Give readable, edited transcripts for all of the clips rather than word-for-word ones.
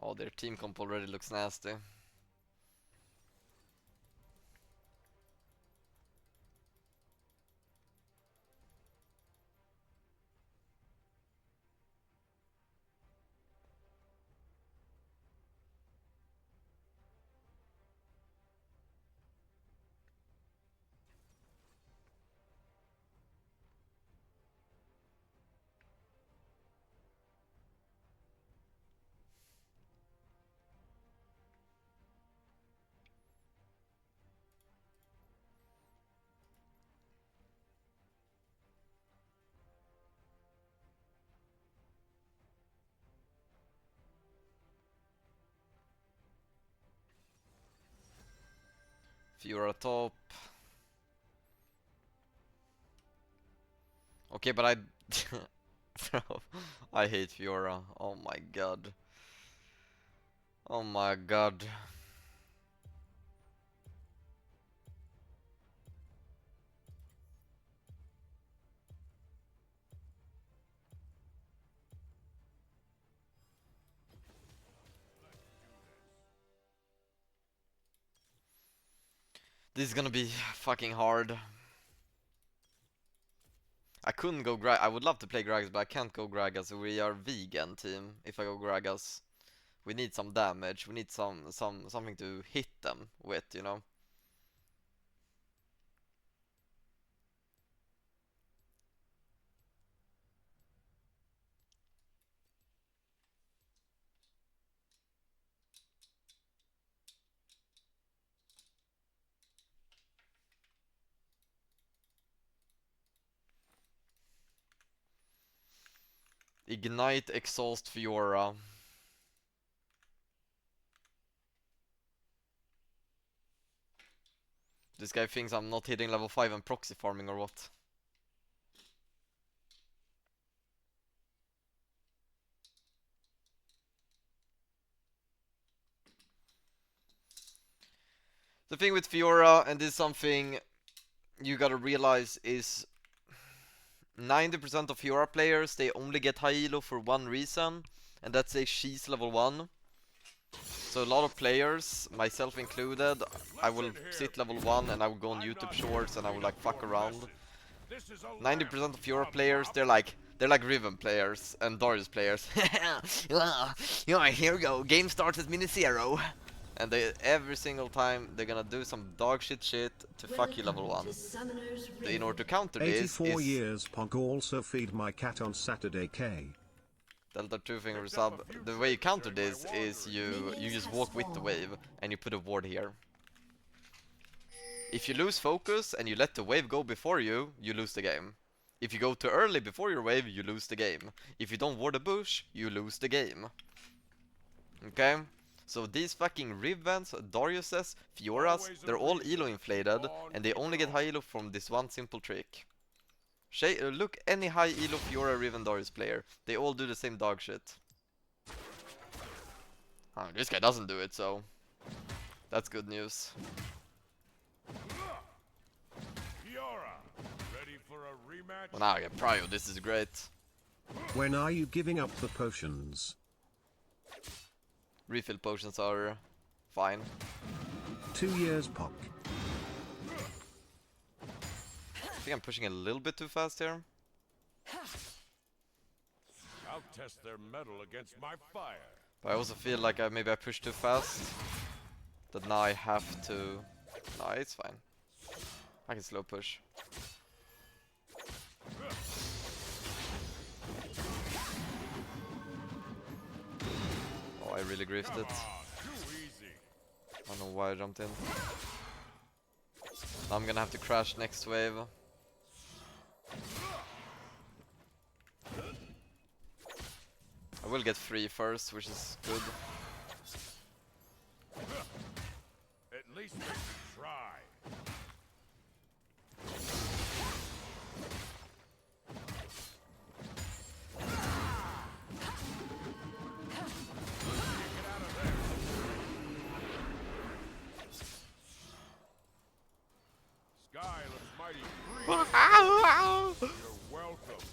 Oh, their team comp already looks nasty. Fiora top. Okay, but I... Bro, I hate Fiora. Oh my god. Oh my god. This is gonna be fucking hard. I couldn't go I would love to play Gragas, but I can't go Gragas. We are vegan team. If I go Gragas, we need some damage. We need something to hit them with, you know. Ignite, exhaust, Fiora. This guy thinks I'm not hitting level 5 and proxy farming or what? The thing with Fiora, and this is something you gotta realize, is 90% of Fiora players, they only get high elo for one reason, and that's she's level 1. So a lot of players, myself included, I will sit level 1 and I will go on YouTube shorts and I will like fuck around. 90% of Fiora players, they're like Riven players and Darius players. Yeah, here we go, game starts at minute 0. And they every single time they're gonna do some dog shit to fuck you level 1. In order to counter this 84 is years Pog also feed my cat on Saturday K. Delta 2 finger sub. The way you counter this is you just walk with the wave and you put a ward here. If you lose focus and you let the wave go before you, you lose the game. If you go too early before your wave, you lose the game. If you don't ward a bush, you lose the game. Okay? So these fucking Rivens, Dariuses, Fioras, they're all elo inflated and they only get high elo from this one simple trick. Look any high elo Fiora Riven Darius player, they all do the same dog shit. Oh, this guy doesn't do it, so that's good news. Well, now I get Prio, this is great. When are you giving up the potions? Refill potions are fine. 2 years Pog. I think I'm pushing a little bit too fast here. I'll test their metal against my fire. But I also feel like maybe I pushed too fast. That now I have to... No, it's fine. I can slow push. Oh, I really griefed it. I don't know why I jumped in. Now I'm gonna have to crash next wave. I will get free first, which is good. At least we can try. Sky looks mighty green. You're welcome.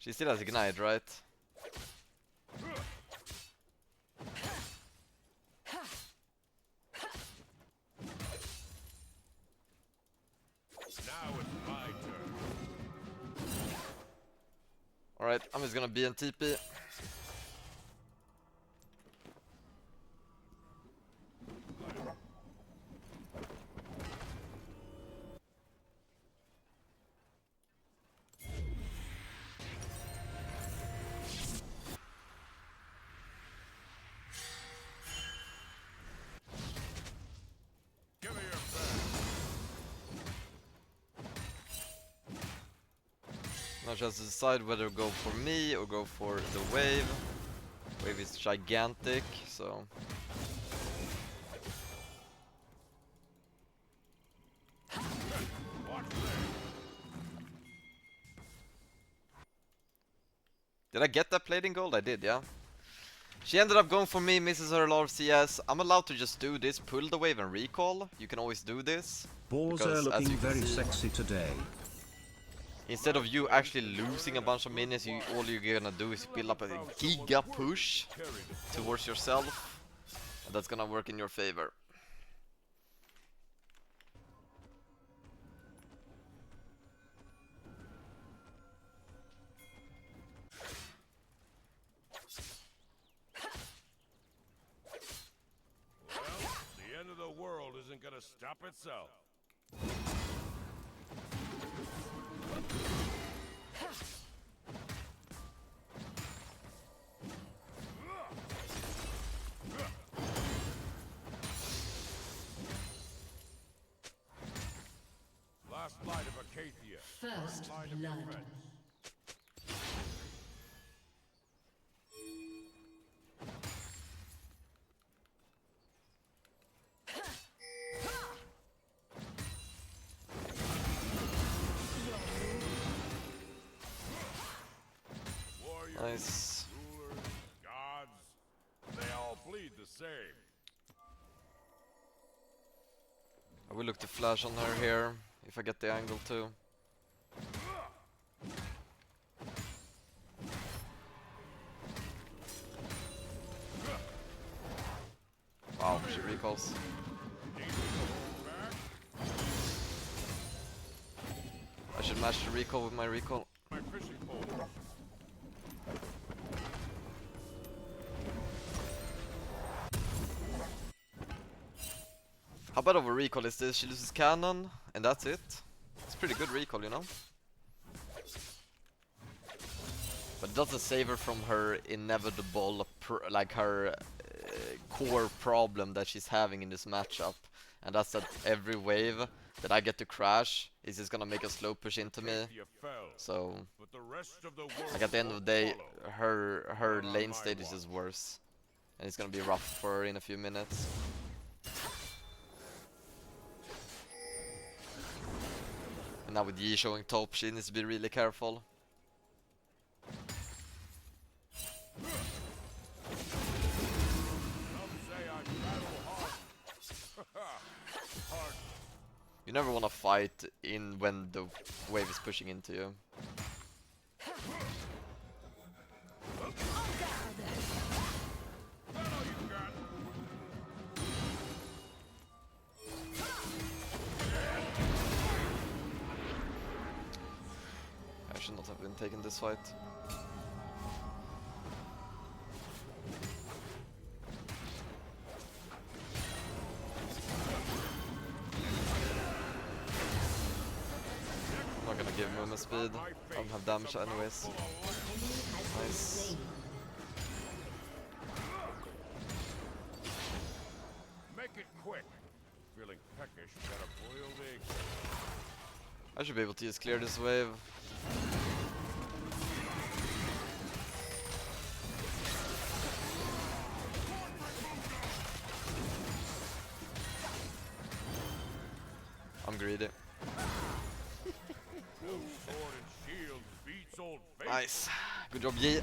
She still has Ignite, right? Now it's my turn. Alright, I'm just gonna be in TP. Give me your best. Now she has to decide whether to go for me or go for the wave. Wave is gigantic, so... Watch this. Did I get that plate in gold? I did, yeah. She ended up going for me, misses her a lot of CS. I'm allowed to just do this, pull the wave and recall. You can always do this. Balls are Because, as looking you can very see, sexy today. instead of you actually losing a bunch of minutes, all you're gonna do is build up a giga push towards yourself. And that's gonna work in your favor. Well, the end of the world isn't gonna stop itself. Last light of Acacia. First Line of blood. defense. Warriors, Nice. rulers, gods, they all bleed the same. I will look to flash on her here, if I get the angle too. Wow, she recalls. I should match the recall with my recall. My fishing pole. How bad of a recall is this? She loses cannon, and that's it. It's pretty good recall, you know? But it doesn't save her from her inevitable, like her core problem that she's having in this matchup. And that's that every wave that I get to crash is just gonna make a slow push into me. You fell, So, but the rest of the world like at the end of the will day, follow. her Not on lane my state is watch. just worse. And it's gonna be rough for her in a few minutes. And now with Yi showing top, she needs to be really careful. Some say I'm battle hard. You never wanna fight in when the wave is pushing into you. I should not have been taking this fight. I'm not gonna give movement speed. I don't have damage anyways. Nice. Make it quick. Feeling peckish, got a boiled egg. I should be able to just clear this wave. I'm greedy. No sword and shield beats old fate. Nice. Good job, Yi.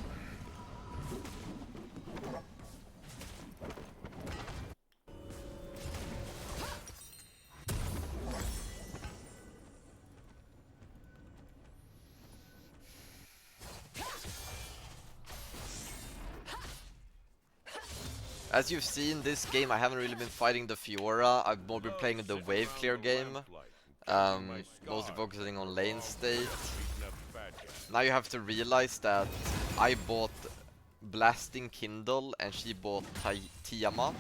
As you've seen, this game I haven't really been fighting the Fiora. I've more been playing the wave clear game. Mostly focusing on lane state. Now you have to realize that I bought Blasting Kindle and she bought Tiamat.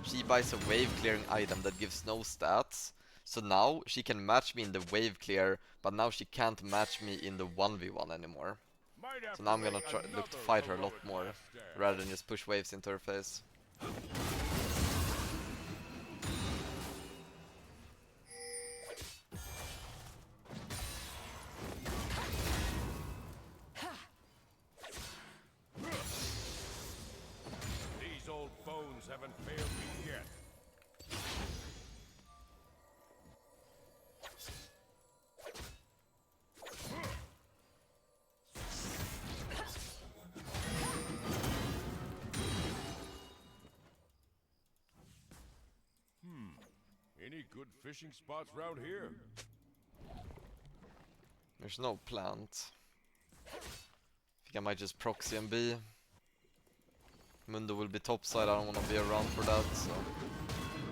She buys a wave clearing item that gives no stats. So now she can match me in the wave clear, but now she can't match me in the 1v1 anymore. So now I'm gonna look to fight her a lot more, rather than just push waves into her face. These old bones haven't failed me yet. Any good fishing spots round here? There's no plant. I think I might just proxy and B. Mundo will be topside, I don't want to be around for that, so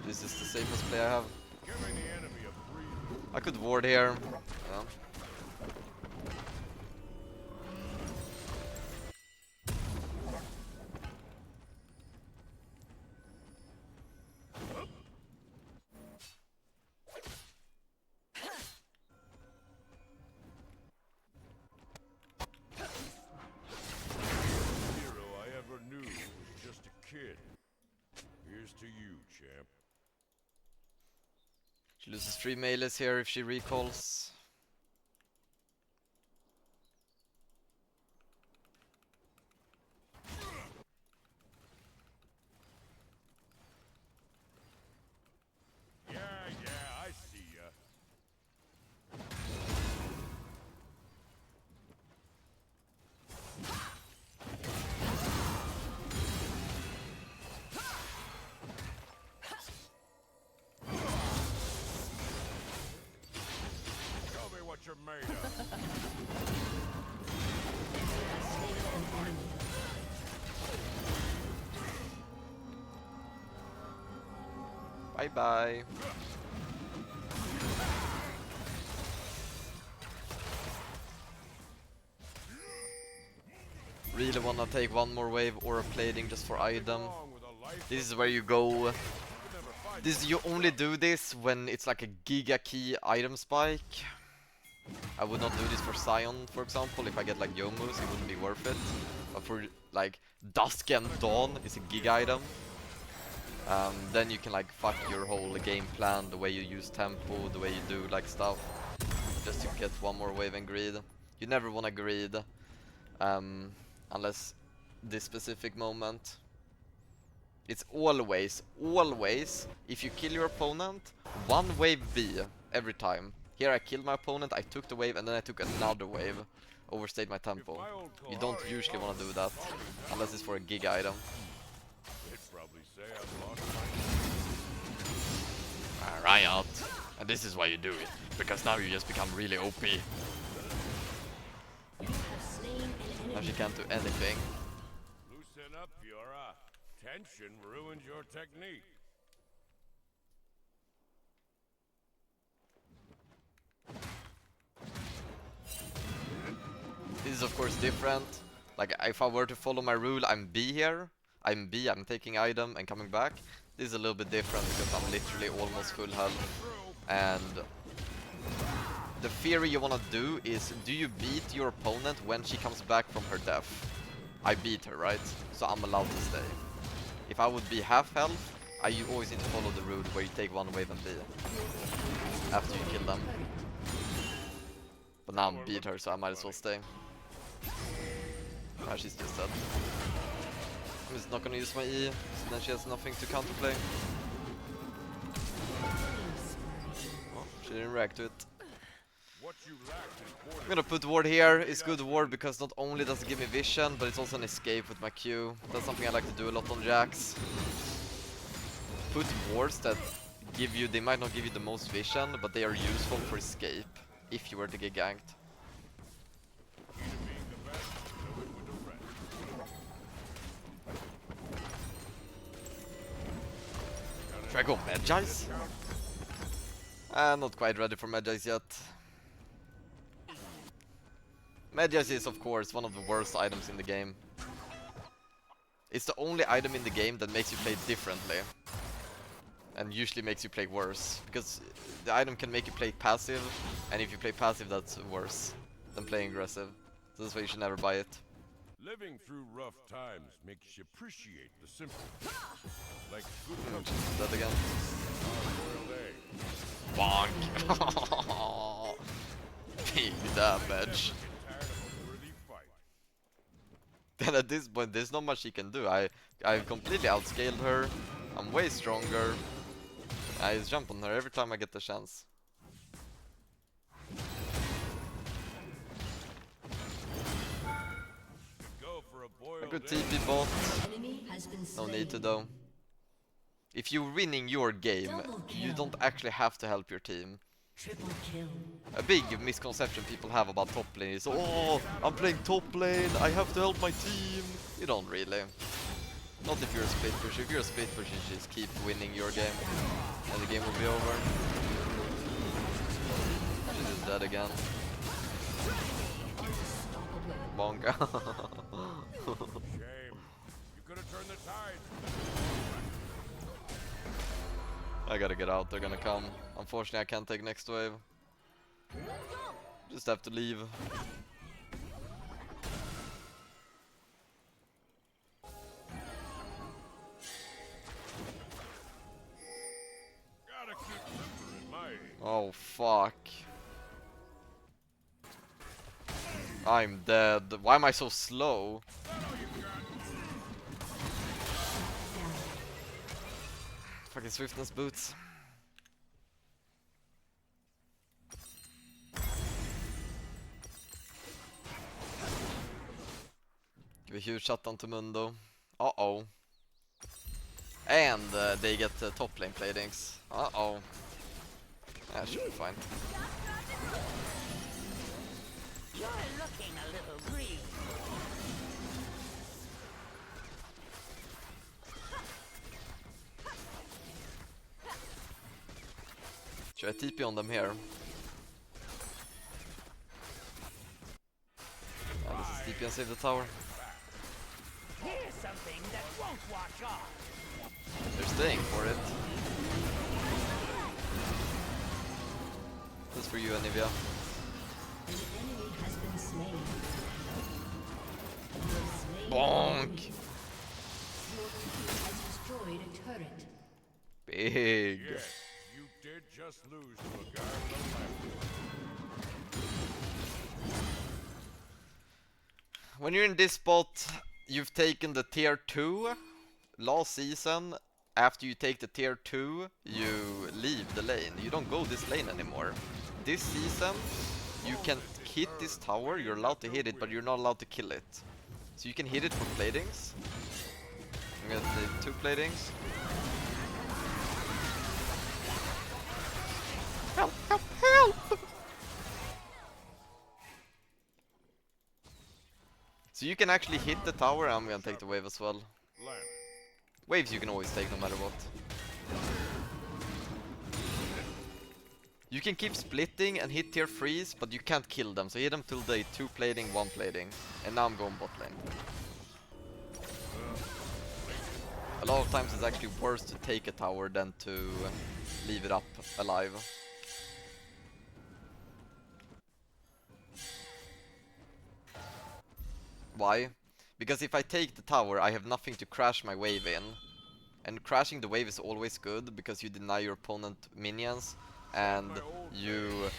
this is the safest play I have. Giving the enemy a breather. I could ward here. Yeah. Hero I ever knew was just a kid. Here's to you, champ. She loses 3 melees here if she recalls. Yeah, I see ya. Show me what you're made of. Bye bye. Really wanna take one more wave or a plating just for item. Along with a life This is where you go. you'll never find. You only do this when it's like a giga key item spike. I would not do this for Sion, for example. If I get like Yomus, it wouldn't be worth it. But for like Dusk and Dawn is a giga item. Then you can like fuck your whole game plan, the way you use tempo, the way you do like stuff, just to get one more wave and greed. You never wanna greed, unless this specific moment. It's always, if you kill your opponent, one wave B every time. Here I killed my opponent, I took the wave and then I took another wave, overstayed my tempo. You don't usually wanna do that, unless it's for a giga item. They'd probably say I've lost my Riot. And this is why you do it, because now you just become really OP. Now she can't do anything. Loosen up, Fiora. Tension ruins your technique. This is of course different. Like if I were to follow my rule, I'm B here. I'm B, I'm taking item and coming back. This is a little bit different because I'm literally almost full health. And the theory you wanna do is, do you beat your opponent when she comes back from her death? I beat her, right? So I'm allowed to stay. If I would be half health, you always need to follow the rule where you take one wave and B after you kill them. But now I'm beat her, so I might as well stay. Ah, she's just dead. I'm just not gonna use my E, so then she has nothing to counterplay. Oh, she didn't react to it. What you lacked in I'm quarter gonna put ward here. It's good ward because not only does it give me vision, but it's also an escape with my Q. That's something I like to do a lot on Jax. Put wards that give you, they might not give you the most vision, but they are useful for escape if you were to get ganked. being the best, do it with the rest. Should I go Magi's? Not quite ready for Magi's yet. Magi's is of course one of the worst items in the game. It's the only item in the game that makes you play differently. And usually makes you play worse. Because the item can make you play passive, and if you play passive that's worse than playing aggressive. So that's why you should never buy it. Living through rough times makes you appreciate the simple. Like good Just that again. boiled egg. Bonk! Big damage. Tired of a worthy fight. Then at this point there's not much he can do. I've completely outscaled her. I'm way stronger. I just jump on her every time I get the chance. Go for a boiled A good egg. TP bot. Enemy has been No slain. need to though. If you're winning your game, you don't actually have to help your team. Triple kill. A big misconception people have about top lane is, oh, I'm playing top lane, I have to help my team. You don't really. Not if you're a split push. If you're a split push, you just keep winning your game, and the game will be over. She's just dead again. Bonka. Shame. You could have turned the tide. I gotta get out, they're gonna come. Unfortunately I can't take next wave. Just have to leave. Gotta keep simple in my age. Oh fuck. I'm dead. Why am I so slow? Fucking swiftness boots. Give a huge shutdown to Mundo. Uh-oh. And they get top lane platings. Uh-oh. That should be fine. You're looking a little green. Should I TP on them here? This is TP and save the tower. Here's something that won't wash off. They're staying for it. This is for you, Anivia. An enemy has been slain. You have slain Bonk! an enemy. Your team has destroyed a turret. Big. Yes, you did just lose to a guy on the left. When you're in this spot, you've taken the tier 2. Last season, after you take the tier 2, you leave the lane. You don't go this lane anymore. This season, you can hit this tower, you're allowed to hit it, but you're not allowed to kill it. So you can hit it for platings. I'm gonna take 2 platings. Help, help, help! So you can actually hit the tower. I'm gonna take the wave as well. Land. Waves you can always take no matter what. You can keep splitting and hit tier 3s, but you can't kill them. So hit them till they 2 plating, 1 plating. And now I'm going bot lane. A lot of times it's actually worse to take a tower than to leave it up alive. Why? Because if I take the tower, I have nothing to crash my wave in. And crashing the wave is always good, because you deny your opponent minions, and you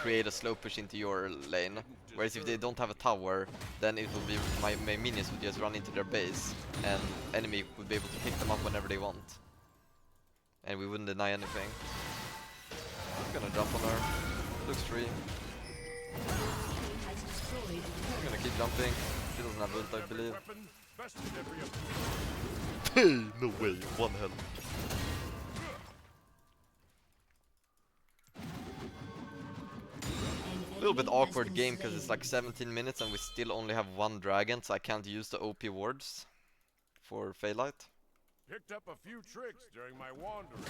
create a slow push into your lane. Whereas if they don't have a tower, then it will be my minions would just run into their base, and enemy would be able to pick them up whenever they want. And we wouldn't deny anything. I'm gonna jump on her. Looks free. Team has destroyed a I'm turret. gonna keep jumping. She doesn't have ult, I believe. Weapon, best in every opponent. Hey, no way, 1 health. A little bit awkward game because it's like 17 minutes and we still only have 1 dragon, so I can't use the OP wards for Phalite. Picked up a few tricks during my wandering.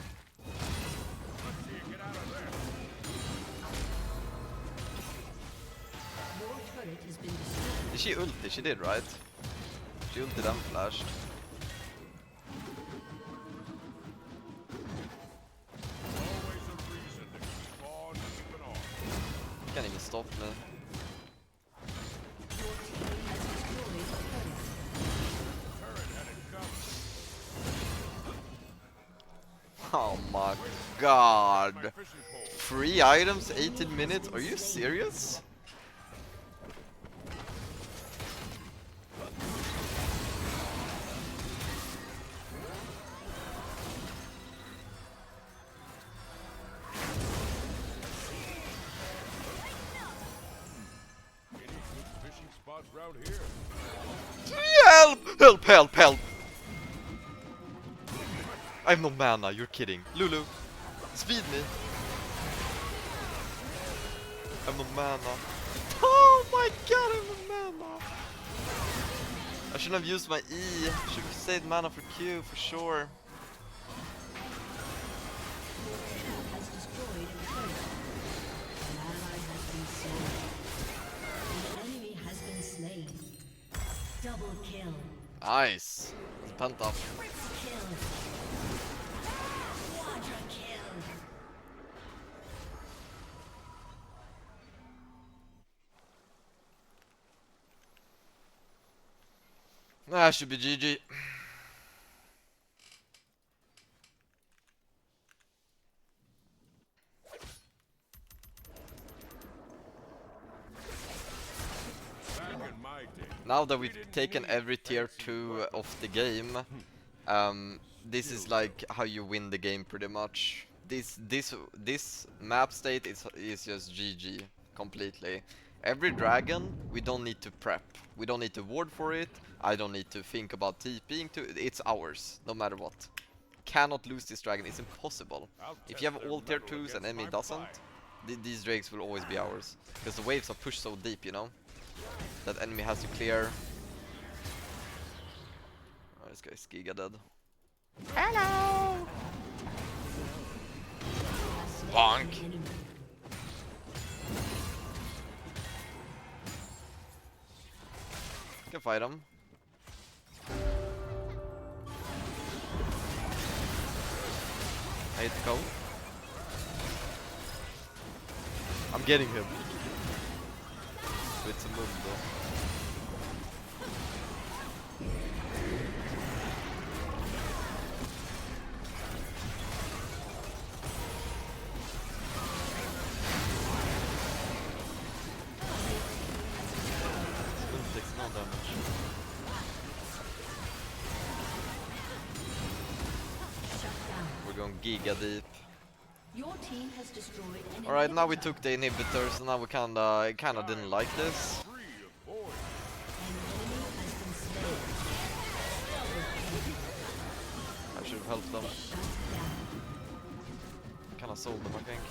Let's see you get out of there. Your turret has been destroyed. Did she ulti? She did, right? She ulted and flashed. Always a reason to keep on keeping on. Can't even stop me. Your team has destroyed a turret. Turret had it covered. Oh my god. My fishing pole. 3 items, 18 minutes? Are you serious? Any good fishing spots round here? Help! Help, help, help! I have no mana, you're kidding. Lulu, speed me. I have no mana. Oh my god, I have no mana. I shouldn't have used my E. I should have saved mana for Q, for sure. Has destroyed a turret. An ally has been slain. An enemy has been slain. Double kill. Nice. Penta. Triple kill. Quadra kill. That should be GG. Back in my day. Now that we've taken every tier 2 off the game, this is like how you win the game pretty much. This map state is just GG completely. Every dragon we don't need to prep. We don't need to ward for it. I don't need to think about TPing to it. It's ours, no matter what. Cannot lose this dragon, it's impossible. I'll If you test have their all tier mettle 2s and against enemy my doesn't, fire. these drakes will always be ours. Because the waves are pushed so deep, you know? That enemy has to clear. Oh, this guy's Giga dead. Hello! Bonk! Enemy. Can fight him. I hate the go. I'm getting him. It's a move though. Still takes no damage. Shut down. We're going giga deep. Your team has destroyed an Alright, now we inhibitor. took the inhibitors, and now we kinda didn't like this. Free of void. An enemy has been slain. Double kill. I should have helped them. Shut down. Kinda sold them, I think.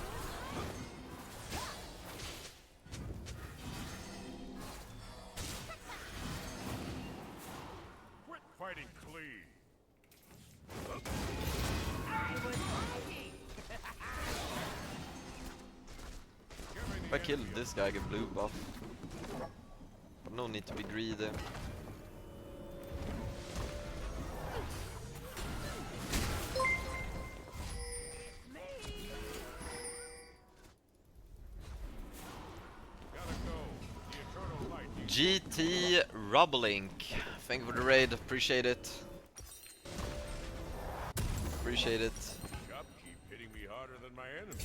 Quit fighting clean. If I killed this guy, I get blue buff. But no need to be greedy. Gotta go. The eternal light needs GT Rublink. Thank you for the raid, appreciate it. Appreciate it. Shop keep hitting me harder than my enemy.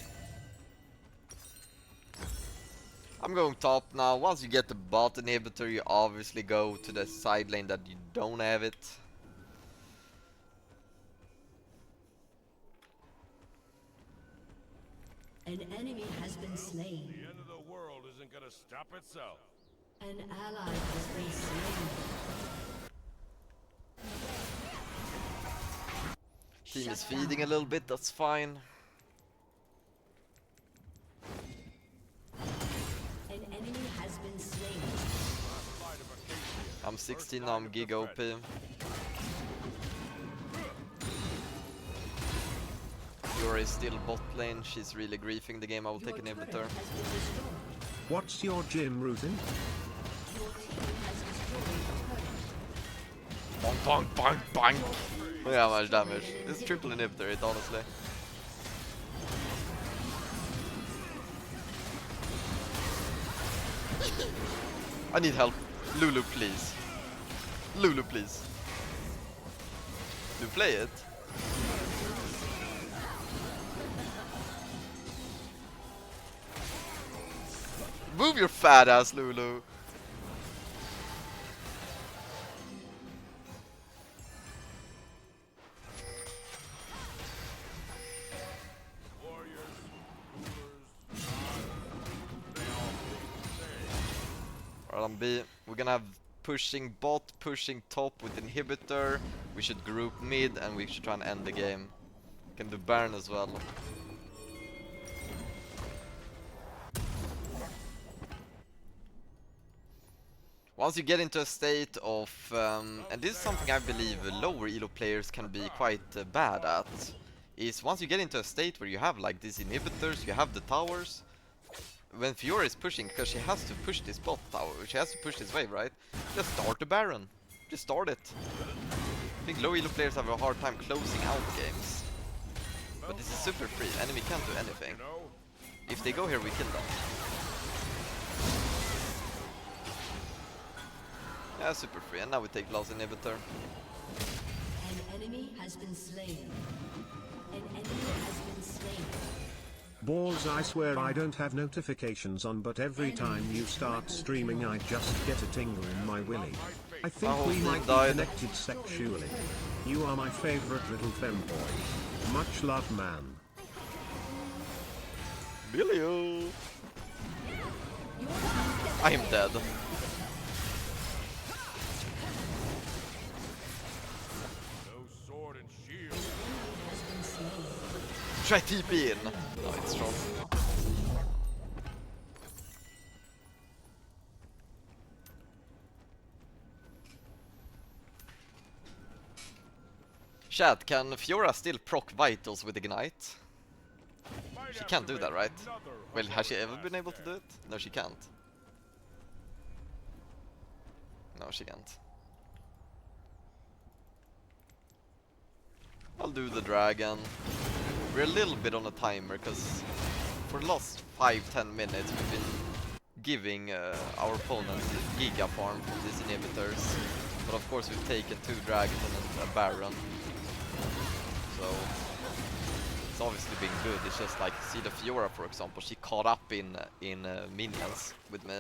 I'm going top now. Once you get the bot inhibitor, you obviously go to the side lane that you don't have it. An enemy has been slain. The end of the world isn't gonna stop itself. An ally has been slain. Team is Shut feeding a down. little bit, that's fine. An enemy has been slain. I'm 16 now, I'm giga OP. Fiora is still bot lane, she's really griefing the game, I will take Your turret inhibitor. has been destroyed. What's your gym routine? Your team has destroyed a turret. Bonk, bonk, bonk, bonk! Look how much damage. It's triple inhibitor it, honestly. I need help. Lulu, please. Lulu, please. You play it? Move your fat ass, Lulu. Alright, on B, we're gonna have pushing bot, pushing top with inhibitor. We should group mid and we should try and end the game. Can do Baron as well. Once you get into a state of, and this is something I believe lower elo players can be quite bad at, is once you get into a state where you have like these inhibitors, you have the towers, when Fiora is pushing, because she has to push this bot tower, she has to push this wave, right? Just start the Baron. Just start it. I think low elo players have a hard time closing out games. But this is super free, enemy can't do anything. If they go here, we kill them. Yeah, super free, and now we take last inhibitor. An enemy has been slain. An enemy has been slain. Balls, I swear I don't have notifications on, but every time you start streaming I just get a tingle in my willy. I think whole we team might be died. connected sexually. You are my favorite little femboy. Much love, man. Billy, I am dead. No sword and shield. Has been slain. Try TP in. No, it's strong. Chat, can Fiora still proc vitals with Ignite? She can't do that, right? Well, has she ever been able to do it? No, she can't. No, she can't. I'll do the dragon. We're a little bit on a timer, because for the last 5-10 minutes we've been giving our opponents giga farm from these inhibitors. But of course we've taken 2 dragons and a baron. So it's obviously been good. It's just like, see the Fiora for example, she caught up in minions with me.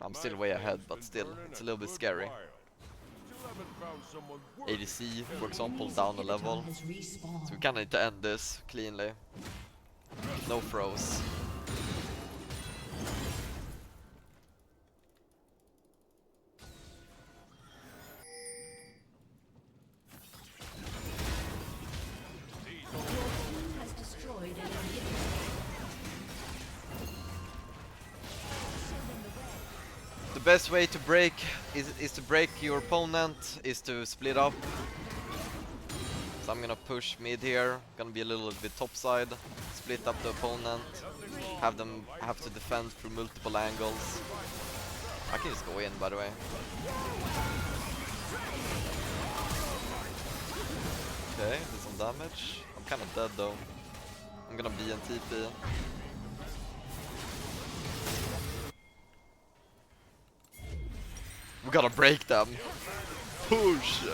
I'm still way ahead, but still, it's a little bit scary. ADC, for example, down a level. Has respawned. So we kinda need to end this cleanly. No froze. Has destroyed an inhibitor. The best way to break is to break your opponent, is to split up. So I'm gonna push mid here, gonna be a little bit topside, split up the opponent, have them have to defend through multiple angles. I can just go in, by the way. Okay, did some damage. I'm kinda dead though. I'm gonna be in TP. We gotta break them. Push!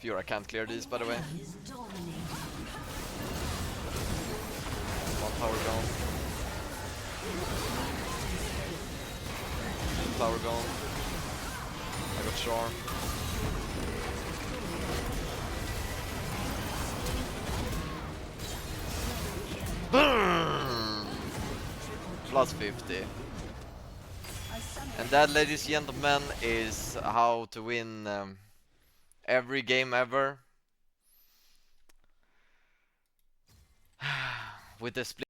Fiora can't clear these, by the way. Is dominating. One tower gone. Tower gone. I got charmed. Boom! Plus 50. And that, ladies and gentlemen, is how to win every game ever with the split.